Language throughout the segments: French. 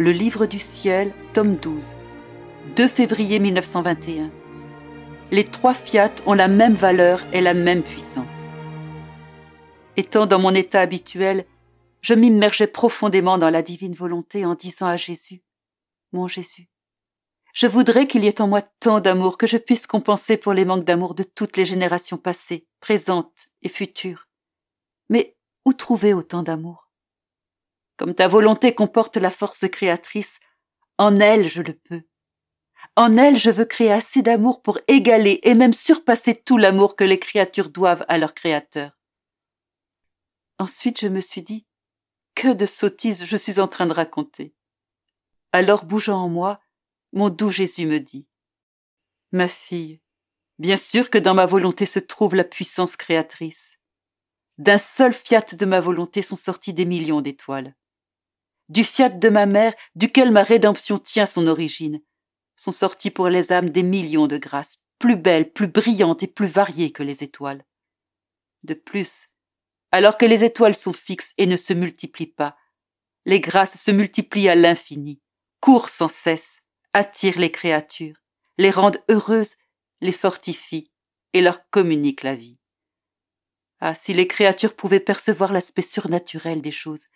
Le livre du ciel, tome 12, 2 février 1921. Les trois fiat ont la même valeur et la même puissance. Étant dans mon état habituel, je m'immergeais profondément dans la divine volonté en disant à Jésus, « Mon Jésus, je voudrais qu'il y ait en moi tant d'amour que je puisse compenser pour les manques d'amour de toutes les générations passées, présentes et futures. Mais où trouver autant d'amour? Comme ta volonté comporte la force créatrice, en elle je le peux. En elle je veux créer assez d'amour pour égaler et même surpasser tout l'amour que les créatures doivent à leur Créateur. » Ensuite je me suis dit, que de sottises je suis en train de raconter. Alors bougeant en moi, mon doux Jésus me dit, « Ma fille, bien sûr que dans ma volonté se trouve la puissance créatrice. D'un seul fiat de ma volonté sont sortis des millions d'étoiles. Du fiat de ma mère, duquel ma rédemption tient son origine, sont sortis pour les âmes des millions de grâces, plus belles, plus brillantes et plus variées que les étoiles. De plus, alors que les étoiles sont fixes et ne se multiplient pas, les grâces se multiplient à l'infini, courent sans cesse, attirent les créatures, les rendent heureuses, les fortifient et leur communiquent la vie. Ah, si les créatures pouvaient percevoir l'aspect surnaturel des choses,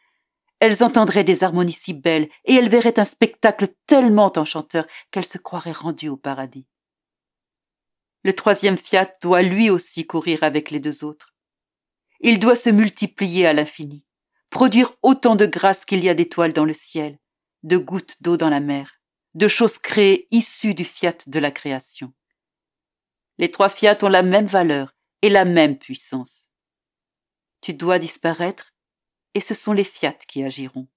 elles entendraient des harmonies si belles et elles verraient un spectacle tellement enchanteur qu'elles se croiraient rendues au paradis. Le troisième fiat doit lui aussi courir avec les deux autres. Il doit se multiplier à l'infini, produire autant de grâce qu'il y a d'étoiles dans le ciel, de gouttes d'eau dans la mer, de choses créées issues du fiat de la création. Les trois fiat ont la même valeur et la même puissance. Tu dois disparaître et ce sont les fiat qui agiront.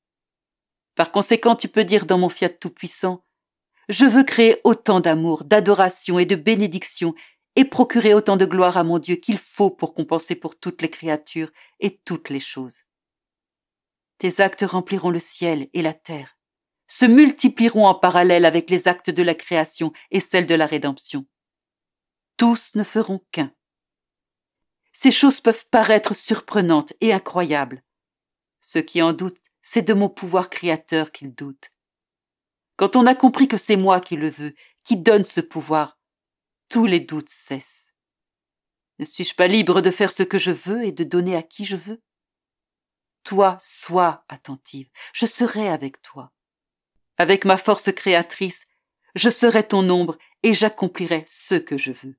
Par conséquent, tu peux dire dans mon fiat tout-puissant, je veux créer autant d'amour, d'adoration et de bénédiction et procurer autant de gloire à mon Dieu qu'il faut pour compenser pour toutes les créatures et toutes les choses. Tes actes rempliront le ciel et la terre, se multiplieront en parallèle avec les actes de la création et celles de la rédemption. Tous ne feront qu'un. Ces choses peuvent paraître surprenantes et incroyables. Ceux qui en doutent, c'est de mon pouvoir créateur qu'ils doutent. Quand on a compris que c'est moi qui le veux, qui donne ce pouvoir, tous les doutes cessent. Ne suis-je pas libre de faire ce que je veux et de donner à qui je veux? Toi, sois attentive, je serai avec toi. Avec ma force créatrice, je serai ton ombre et j'accomplirai ce que je veux.